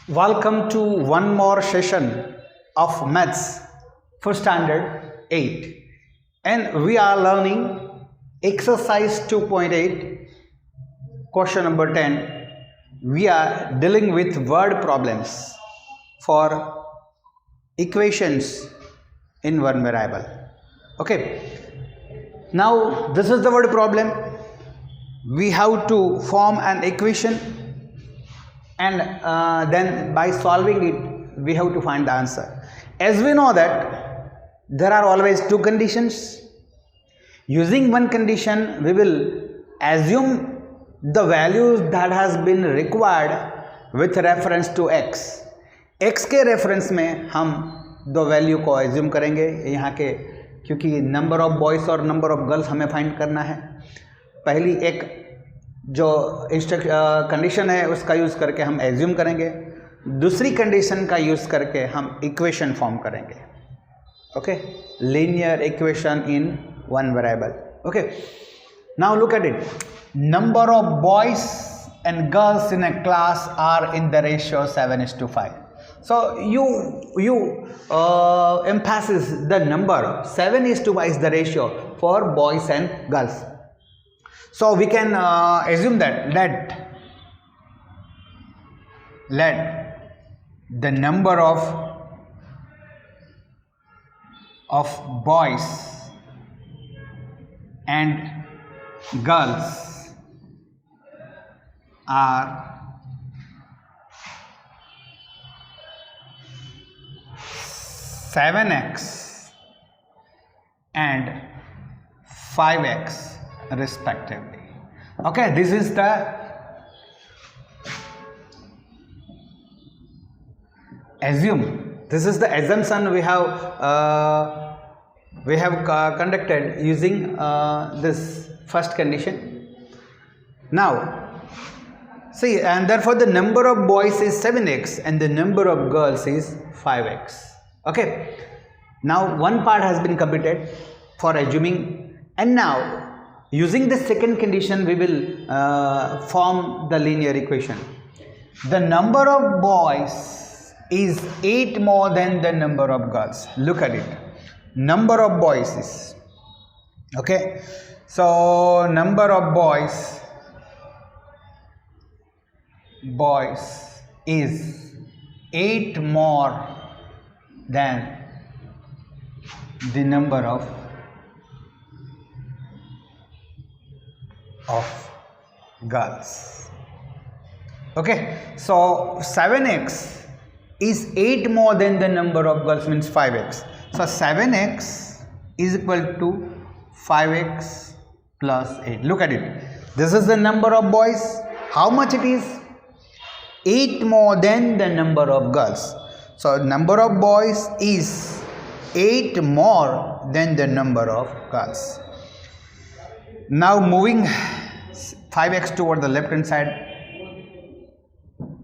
Welcome to one more session of Maths for Standard 8, and we are learning exercise 2.8, question number 10. We are dealing with word problems for equations in one variable. Okay, now this is the word problem. We have to form an equation, and then by solving it we have to find the answer. As we know that there are always two conditions. Using one condition we will assume the values that has been required with reference to x. x के reference में हम दो value को assume करेंगे यहाँ के, क्योंकि number of boys और नंबर ऑफ गर्ल्स हमें फाइंड करना है. पहली एक जो कंडीशन है उसका यूज़ करके हम एज्यूम करेंगे, दूसरी कंडीशन का यूज़ करके हम इक्वेशन फॉर्म करेंगे. Okay, linear equation in one variable. Okay, now look at it. Number of boys and girls in a class are in the ratio 7:5. So you emphasize the number 7:5 is the ratio for boys and girls. So we can assume that let the number of boys and girls are 7x and 5x respectively. Okay, this is the assumption we have conducted using this first condition. Now see, and therefore the number of boys is 7x and the number of girls is 5x. Okay, now one part has been completed for assuming, and now using the second condition we will form the linear equation. The number of boys is 8 more than the number of girls. Look at it. Number of boys is, okay, so number of boys is 8 more than the number of girls. Okay, so 7x is 8 more than the number of girls, means 5x. So 7x is equal to 5x plus 8. Look at it. This is the number of boys. How much it is? 8 more than the number of girls. So number of boys is 8 more than the number of girls. Now moving 5x toward the left hand side,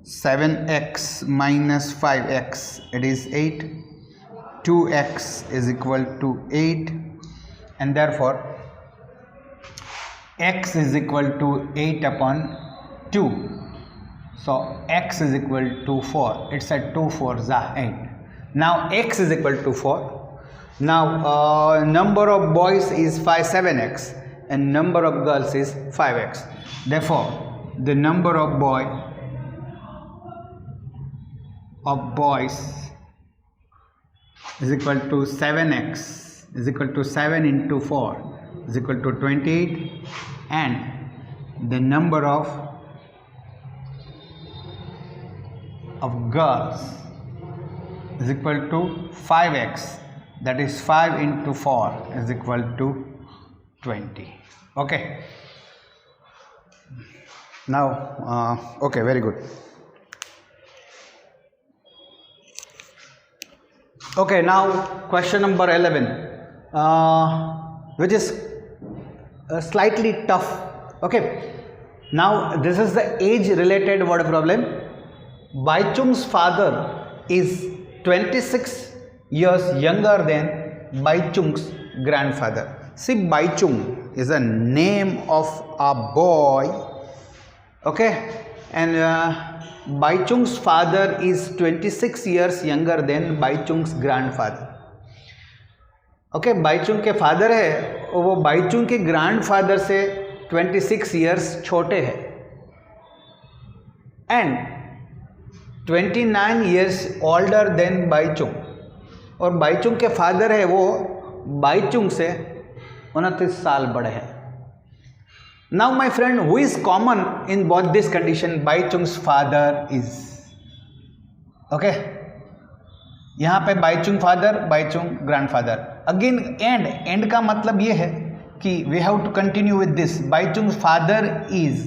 7x minus 5x, it is 8. 2x is equal to 8, and therefore x is equal to 8 upon 2. So x is equal to 4. It's a 2 4s are 8. Now x is equal to 4. Now number of boys is 7x and number of girls is 5x. Therefore the number of boys is equal to 7x is equal to 7 into 4 is equal to 28, and the number of girls is equal to 5x, that is 5 into 4 is equal to 20. Okay, now okay, very good. Okay, now question number 11, which is slightly tough. Okay, now this is the age related word problem. Baichung's father is 26 years younger than Baichung's grandfather. See, Baichung is a name of a boy, okay, and Baichung's father is 26 years younger than Baichung's grandfather. Okay, Baichung के father है वो बाईचुंग के grandfather से 26 years छोटे हैं and 29 years older than Baichung, और बाईचुंग के father है वो बाईचुंग से 29 साल बड़े हैं. Now my friend, who is common in both this condition? Bhaichung's father is. Okay, यहाँ पे Bhaichung father, Bhaichung grandfather. Again end का मतलब ये है कि we have to continue with this. Bhaichung father is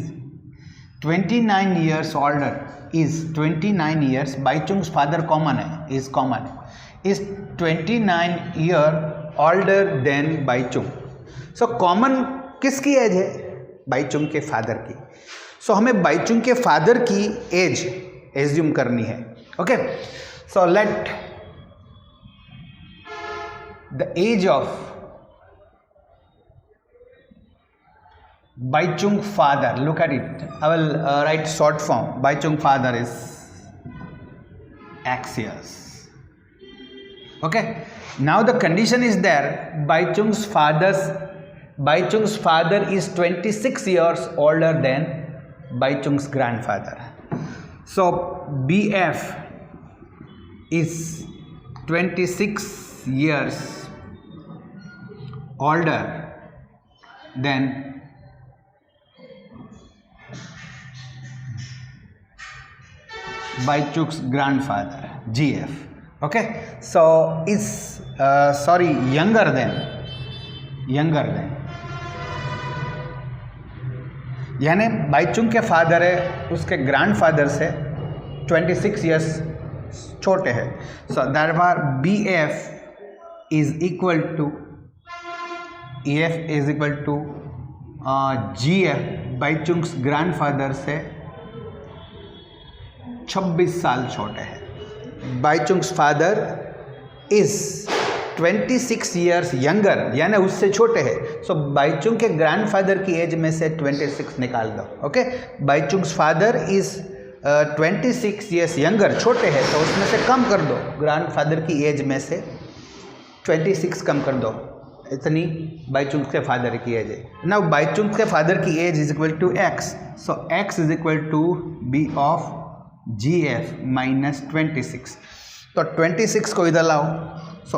29 years older, is 29 years. Bhaichung's father common है, is common, is 29 year older than Bhaichung. So common किसकी age है? बाईचुंग के फादर की. सो हमें बाईचुंग के फादर की एज एज्यूम करनी है. Okay, so let the age of Baichung father, look at it, I will write short form. Baichung father is X years. Okay, now the condition is there, Baichung's father is 26 years older than Baichung's grandfather. So BF is 26 years older than Baichung's grandfather, GF. Okay, so is younger than, यानी बाईचुंग के father है उसके grandfather से 26 years छोटे हैं. So that bar BF is equal to GF, Bhaichung's grandfather से 26 साल छोटे हैं. Bhaichung's father is 26 years younger, यानी उससे छोटे हैं. सो बाईचुंग के ग्रैंडफादर की एज में से 26 निकाल दो. Okay, Bhaichung's father is 26 years younger, छोटे हैं, तो उसमें से कम कर दो. ग्रैंडफादर की एज में से 26 कम कर दो, इतनी बाईचुंग के फादर की एज है. नाउ बाईचुंग के फादर की age is equal to X. So X is equal to B of GF minus 26. तो 26 को इधर लाओ. So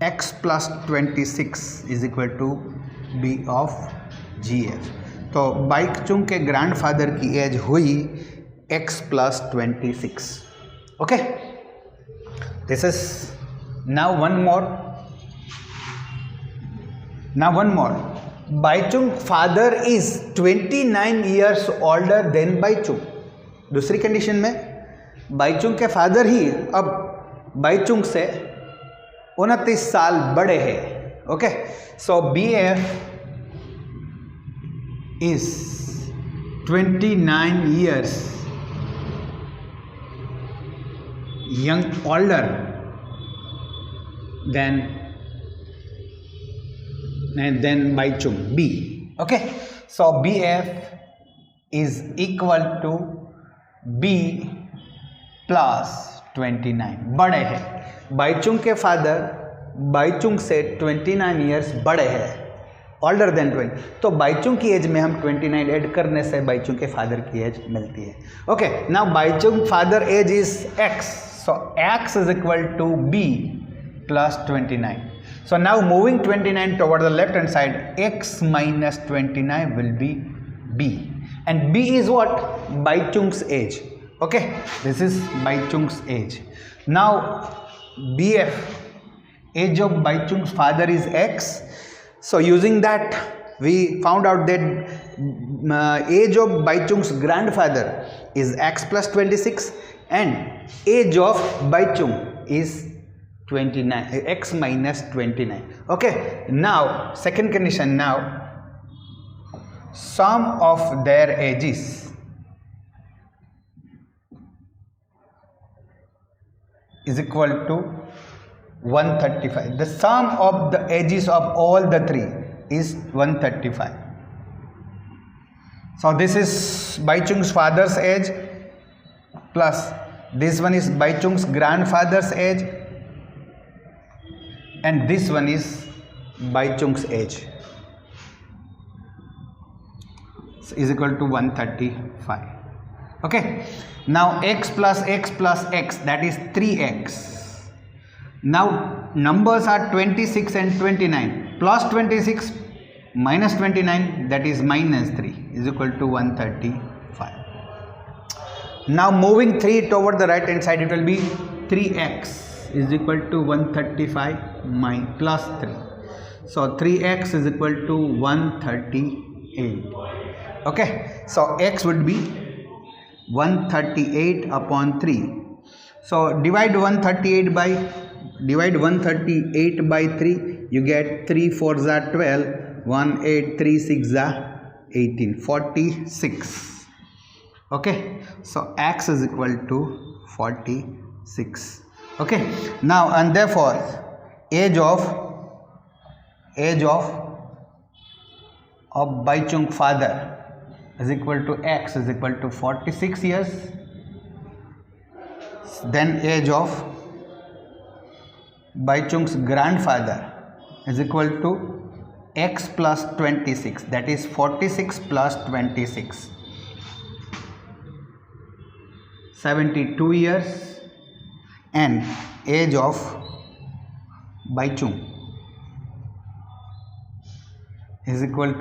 X plus 26 is equal to B of GF. तो बाईचुंग के ग्रैंडफादर की एज हुई X plus 26. Okay, this is now one more. Now one more. Baichung father is 29 years older than Baichung. दूसरी condition में बाईचुंग के फादर ही अब बाईचुंग से 29 साल बड़े हैं. Okay, so BF is 29 years older than Baichung, B. Okay, so BF is equal to B plus 29. बड़े हैं. बाईचुंग के फादर बाईचुंग से 29 इयर्स बड़े हैं, ऑल्डर देन 20. तो बाईचुंग की एज में हम 29 ऐड करने से बाईचुंग के फादर की एज मिलती है. Okay, now Baichung father age is X. So X is equal to B plus 29. So now moving 29 toward the left hand side, X minus 29 will be B, and B is what? Baichung's age. Okay, this is Baichung's age. Now BF, age of Baichung's father is X. So using that we found out that age of Baichung's grandfather is X plus 26 and age of Baichung is 29, X minus 29. Okay, now second condition. Now sum of their ages is equal to 135. The sum of the ages of all the three is 135. So this is Baichung's father's age, plus this one is Baichung's grandfather's age and this one is Baichung's age is equal to 135. Okay, now x plus x plus x, that is 3x. Now numbers are 26 and 29, plus 26 minus 29, that is minus 3, is equal to 135. Now moving 3 toward the right hand side, it will be 3x is equal to 135 plus 3. So 3x is equal to 138. Okay, so x would be 138 upon 3. So divide 138 by 3, you get 3 4s are 12, 1 8, 3 6 are 18, 46. Okay, so x is equal to 46. Okay, now and therefore age of Baichung father is equal to x is equal to 46 years. Then age of Baichung's grandfather is equal to x plus 26, that is 46 plus 26, 72 years. And age of Baichung is equal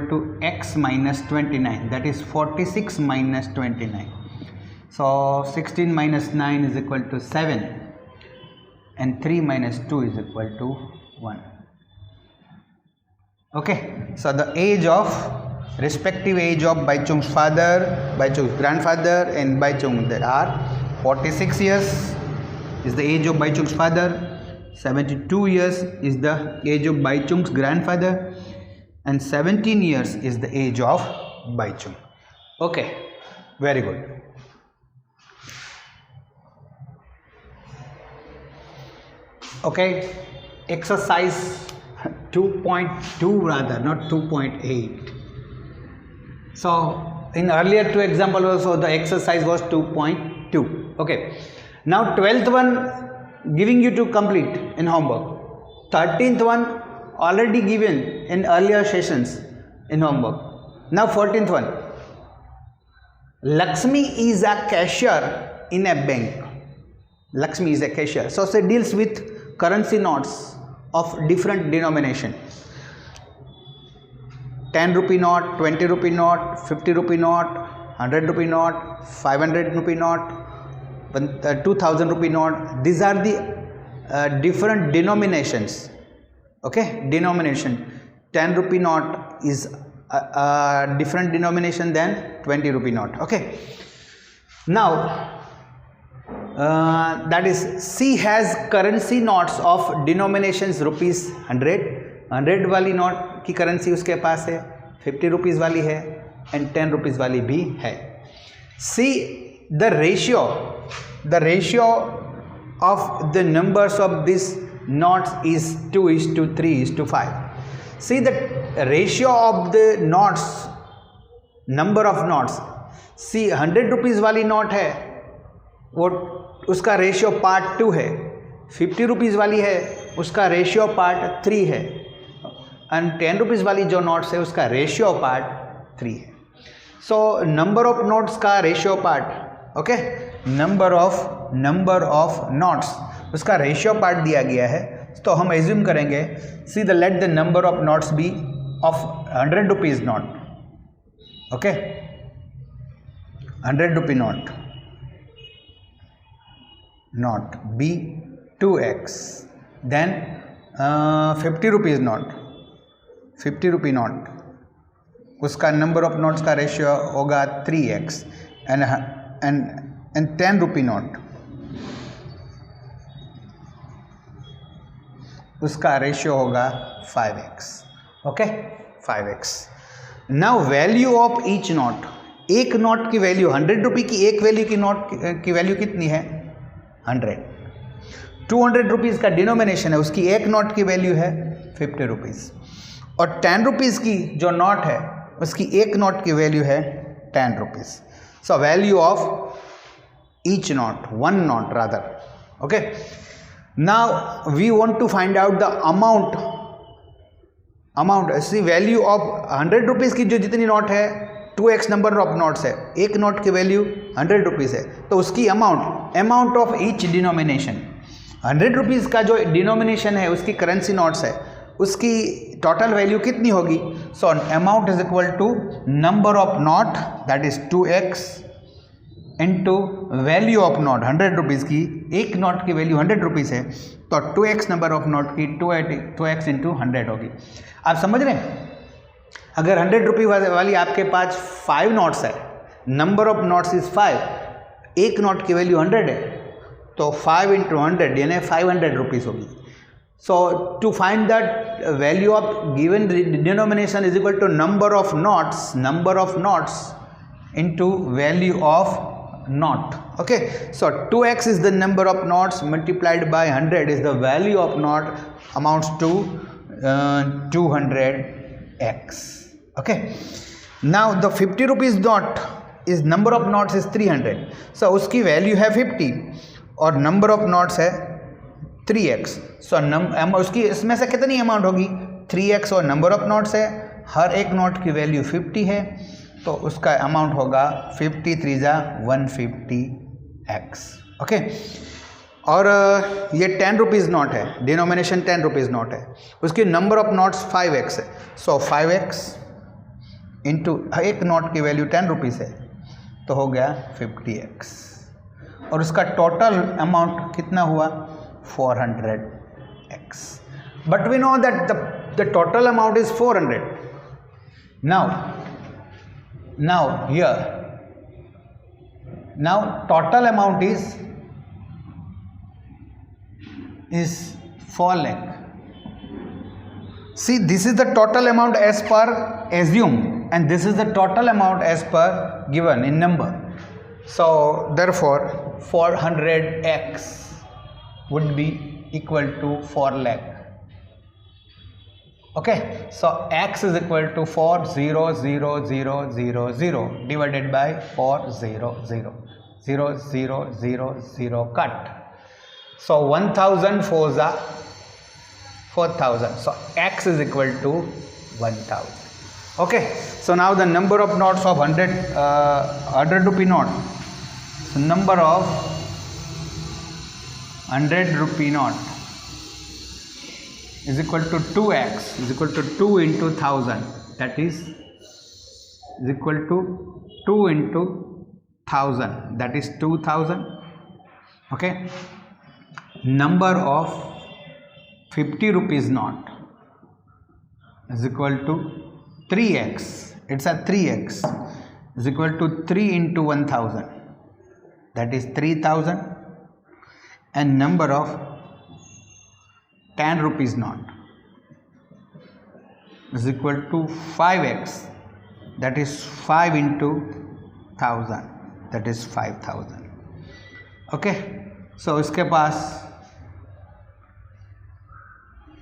to x minus 29, that is 46 minus 29. So 16 minus 9 is equal to 7 and 3 minus 2 is equal to 1. Okay, so the respective age of Baichung's father, Baichung's grandfather and Baichung, that are 46 years is the age of Baichung's father, 72 years is the age of Baichung's grandfather, and 17 years is the age of Baichung. Okay, very good. Okay, exercise 2.2 rather, not 2.8. So in earlier two example also the exercise was 2.2. Okay, now 12th one giving you to complete in homework, 13th one already given in earlier sessions in homework. Now 14th one, Lakshmi is a cashier in a bank. Lakshmi is a cashier, so she deals with currency notes of different denomination. 10 rupee note, 20 rupee note, 50 rupee note, 100 rupee note, 500 rupee note, 2000 rupee note. These are the different denominations. Okay, denomination. 10 rupee note is a different denomination than 20 rupee note. Okay, now that is she has currency notes of denominations rupees 100 वाली note की currency उसके पास है, 50 rupees वाली है and 10 rupees वाली भी है. See the ratio of the numbers of this notes is 2:3:5. See the ratio of the notes, number of notes. See 100 rupees वाली नोट है, वो उसका रेशियो पार्ट 2 है. 50 रुपीज़ वाली है, उसका रेशियो पार्ट 3 है. एंड 10 रुपीज़ वाली जो नोट्स है उसका रेशियो पार्ट 3 है. सो नंबर ऑफ नोट्स का ratio part, okay, number of notes उसका रेशियो पार्ट दिया गया है. तो हम एज्यूम करेंगे, see the let the number of notes be of 100 rupees note. Okay, 100 rupee note be 2x. Then 50 rupees note, 50 rupee note, उसका number of notes का ratio होगा 3x. एंड 10 रुपी नोट, उसका रेशियो होगा 5x. Okay, 5x. Now value of each note, एक note की value 100 रुपी की एक value की नोट की वैल्यू कितनी है? 100. 200 रुपीज़ का डिनोमिनेशन है, उसकी एक नोट की वैल्यू है 50 रुपीज़. और 10 रुपीज़ की जो नोट है उसकी एक नोट की वैल्यू है 10 rupees. So value of each knot, one knot rather. Okay. Now we want to find out the amount. See value of 100 rupees की जो जितनी नोट है 2x नंबर ऑफ नोट्स है, एक नोट की वैल्यू 100 रुपीज़ है, तो उसकी amount of each denomination 100 rupees का जो डिनोमिनेशन है उसकी करेंसी नोट्स है, उसकी टोटल वैल्यू कितनी होगी? So amount is equal to number of note that is 2x into value of note 100 rupees की, एक नोट की वैल्यू 100 रुपीज़ है तो 2x नंबर ऑफ नोट की 2x इंटू 100 होगी। आप समझ रहे हैं? अगर 100 रुपये वाली आपके पास 5 नोट्स है, नंबर ऑफ नोट्स इज 5, एक नोट की वैल्यू 100 है तो 5 इंटू 100 यानी 500 रुपीज़ होगी। So to find that value of given denomination is equal to number of knots into value of knot. Okay, so 2x is the number of knots multiplied by 100 is the value of knot, amounts to 200x. Okay, now the 50 rupees knot is number of knots is 300, so उसकी value है 50 और number of notes है 3x। सो उसकी इसमें से कितनी amount होगी? 3x और नंबर ऑफ नोट्स है, हर एक नोट की वैल्यू 50 है तो उसका अमाउंट होगा 50 3 जा 150x। ओके, और ये 10 रुपीज़ नोट है, डिनोमिनेशन 10 रुपीज़ नोट है, उसकी नंबर ऑफ नोट्स 5x है, सो 5x इंटू एक नोट की वैल्यू 10 रुपीज़ है तो हो गया 50x, और उसका टोटल अमाउंट कितना हुआ? 400x. But we know that the total amount is 400. Now here, total amount is 4 lakh. See, this is the total amount as per assume, and this is the total amount as per given in number. So therefore 400x would be equal to 4 lakh. Okay, so x is equal to 400,000 divided by 400,000 cut. So 1,000 4s are 4,000. So x is equal to 1,000. Okay, so now the number of notes of 100 rupee note. So number of 100 rupee note is equal to 2x is equal to 2 into 1000, that is equal to 2 into 1000, that is 2000. Okay, number of 50 rupees note is equal to 3x, it's a 3x is equal to 3 into 1000, that is 3000, and number of 10 rupees note is equal to 5x, that is 5 into 1000, that is 5000. Okay, so इसके पास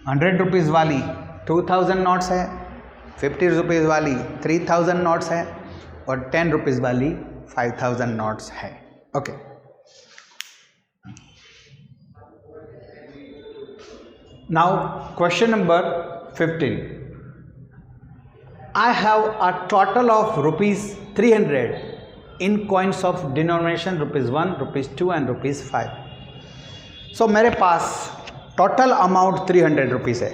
100 rupees वाली 2000 notes है, 50 rupees वाली 3000 notes है और 10 rupees वाली 5000 notes है. Okay, now question number 15. I have a total of rupees 300 in coins of denomination rupees 1, rupees 2 and rupees 5. So मेरे पास total amount 300 rupees है,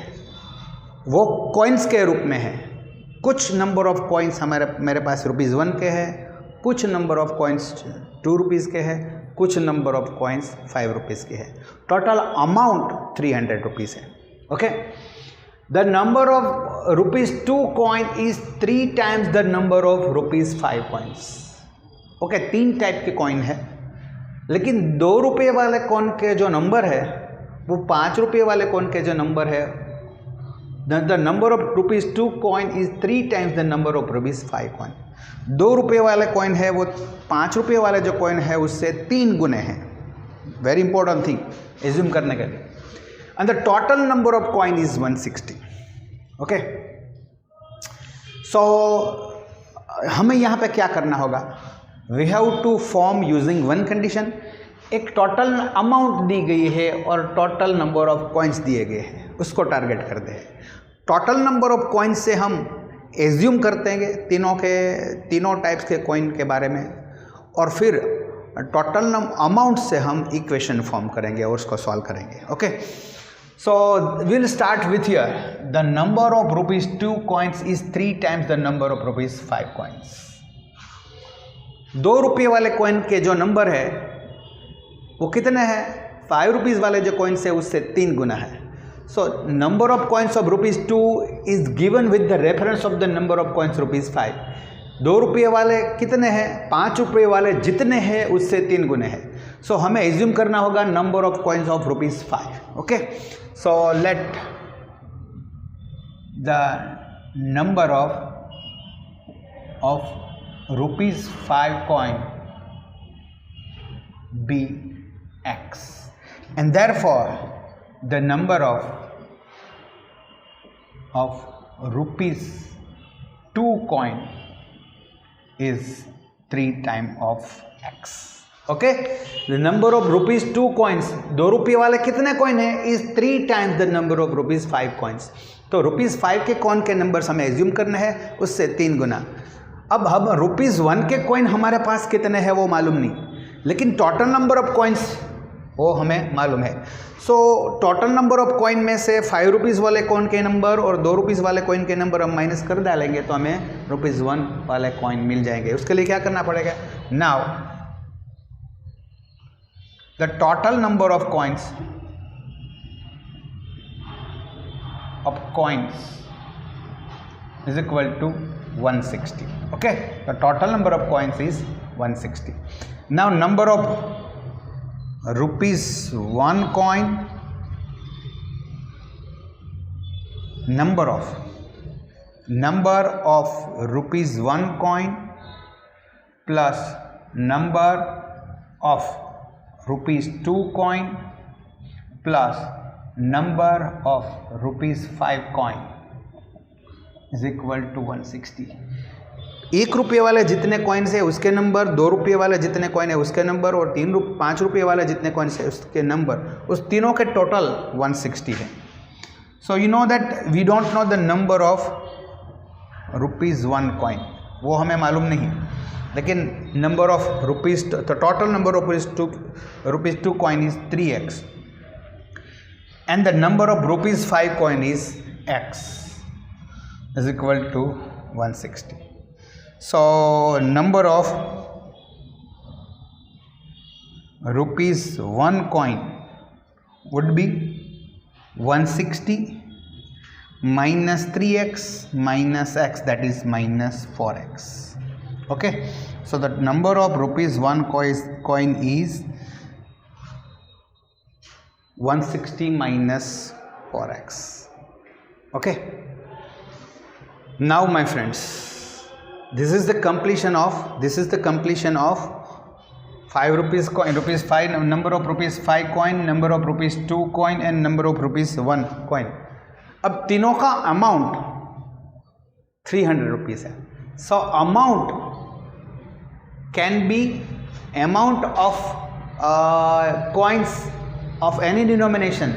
वो कॉइन्स के रूप में है. कुछ नंबर ऑफ कॉइन्स मेरे पास रुपीज़ 1 के है, कुछ नंबर ऑफ कॉइन्स 2 रुपीज़ के है, कुछ नंबर ऑफ कॉइन्स 5 रुपीज़ के है. टोटल अमाउंट 300 रुपीज़ है. Okay, the number of rupees 2 coin is 3 times the number of rupees 5 coins. Okay, 3 type के कॉइन है, लेकिन 2 रुपये वाले कॉइन के जो नंबर है वो 5 रुपये वाले कॉइन के जो नंबर है, the number of rupees 2 coin is 3 times the number of rupees 5 coin. 2 रुपये वाले कॉइन है वो 5 रुपये वाले जो कॉइन है उससे 3 गुने हैं. वेरी इंपॉर्टेंट थिंग एज्यूम करने के लिए. And the total number of coin is 160. Okay, so हमें यहाँ पे क्या करना होगा? We have to form using one condition. एक टोटल अमाउंट दी गई है और टोटल नंबर ऑफ कॉइन्स दिए गए हैं, उसको टारगेट करते हैं। टोटल नंबर ऑफ कॉइन्स से हम एज्यूम करते हैं तीनों टाइप्स के कॉइन के बारे में, और फिर टोटल अमाउंट से हम इक्वेशन फॉर्म करेंगे और उसको सॉल्व करेंगे। Okay, so will start with here the number of ₹2 coins is 3 times the number of ₹5 coins. ₹2 वाले कॉइन के जो नंबर है वो कितने हैं? ₹5 वाले जो कॉइन्स है उससे 3 गुना है। So number of coins of ₹2 is given with the reference of the number of coins ₹5। ₹2 वाले कितने हैं? ₹5 वाले जितने हैं उससे 3 गुने हैं। सो हमें एज्यूम करना होगा number of coins of ₹5। Okay, so let the number of ₹5 coin be X, and therefore the number of ₹2 coin is 3 times of X. Okay, the number of ₹2 coins, ₹2 वाले कितने कॉइन है? is 3 times the number of ₹5 coins. तो ₹5 के coin के numbers हमें assume करने हैं, उससे 3 गुना। अब हम ₹1 के कॉइन हमारे पास कितने हैं वो मालूम नहीं, लेकिन टोटल नंबर ऑफ कॉइन्स वो हमें मालूम है। So total number of coin में से ₹5 वाले कॉइन के नंबर और ₹2 वाले कॉइन के नंबर हम माइनस कर डालेंगे तो हमें ₹1 वाले कॉइन मिल जाएंगे। उसके लिए क्या करना पड़ेगा? Now the total number of coins is equal to 160. Okay, the total number of coins is 160. Now number of ₹1 coin, number of ₹1 coin plus number of ₹2 coin plus number of ₹5 coin is equal to 160. ₹1 वाले जितने coins है उसके number, ₹2 वाले जितने coin है उसके number और ₹5 वाले जितने कॉइन्स है उसके नंबर, उस तीनों के टोटल 160 है। So you know that we don't know the number of ₹1 coin, वो हमें मालूम नहीं, लेकिन नंबर ऑफ तो total number of ₹2 coin is 3x and the number of ₹5 coin is X is equal to 160. So number of ₹1 coin would be 160 minus 3x minus x, that is minus 4x. Okay, so the number of ₹1 coin is 160 minus 4x. Okay, now my friends, this is the completion of ₹5 coin, ₹5, number of ₹5 coin, number of ₹2 coin and number of ₹1 coin. अब तीनों का amount ₹300 है। So amount can be amount of coins of any denomination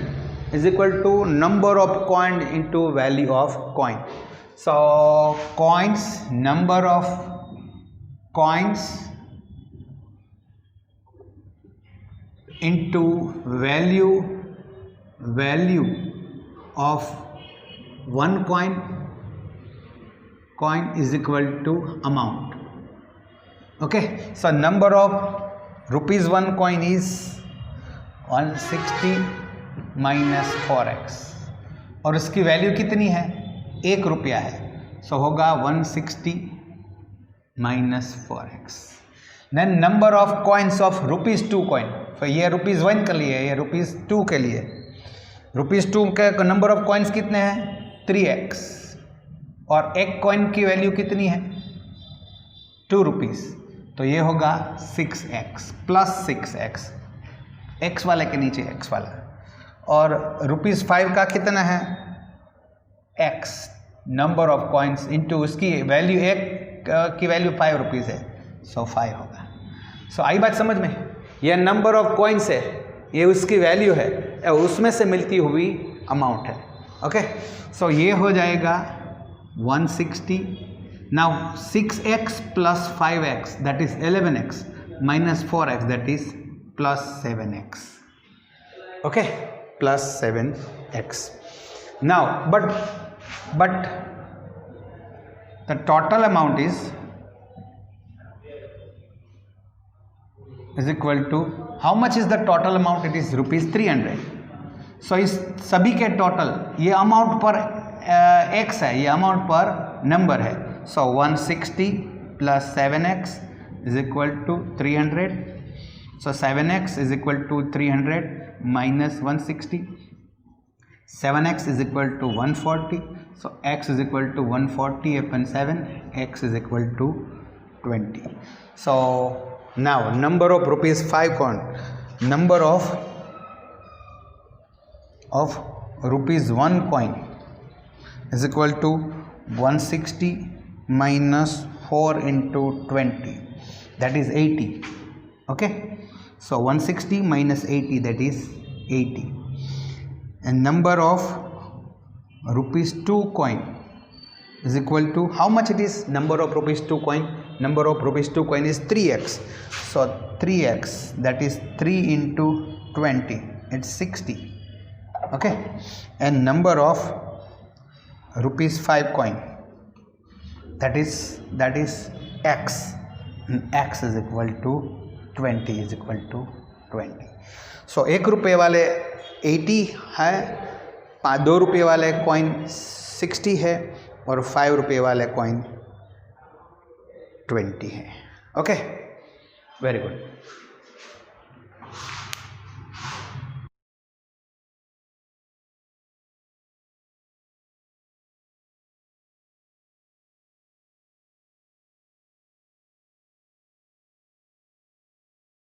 is equal to number of coin into value of coin. So coins, number of coins into value of one coin is equal to amount. Okay, so number of ₹1 coin is 160 minus 4x और उसकी value कितनी है? ₹1 है, सो होगा 160 minus 4x. Then number of coins of ₹2 coin, तो ये ₹1 के लिए, ये ₹2 के लिए, ₹2 के नंबर ऑफ कॉइन्स कितने हैं? 3x और एक कॉइन की वैल्यू कितनी है? ₹2, तो ये होगा 6x प्लस 6x, x वाले के नीचे x वाला, और ₹5 का कितना है? x number of coins into उसकी वैल्यू, एक की वैल्यू ₹5 है, सो 5 होगा। सो आई बात समझ में? यह नंबर ऑफ कॉइन्स है, ये उसकी वैल्यू है, उसमें से मिलती हुई अमाउंट है। ओके, सो ये हो जाएगा 160। Now 6x plus 5x that is 11x minus 4x that is plus 7x। Okay, plus 7x। Now but the total amount is equal to, how much is the total amount? It is rupees 300. so इस सभी के total, ये amount पर x है, ये amount पर number है। so 160 plus 7x is equal to 300. so 7x is equal to 300 minus 160. 7x is equal to 140. so x is equal to 140 upon 7, x is equal to 20. so now number of rupees 5 coin, number of rupees 1 coin is equal to 160 minus 4 into 20, that is 80. okay, so 160 minus 80, that is 80. and number of rupees 2 coin is equal to, how much it is? Number of rupees 2 coin, number of rupees 2 coin is 3x. so 3x, that is 3 into 20, it's 60. okay, and number of rupees 5 coin, that is x, and x is equal to 20, is equal to 20. so 1 रुपये वाले 80 है, 2 रुपये वाले coin 60 है, और 5 रुपये वाले coin 20 है। Okay, very good.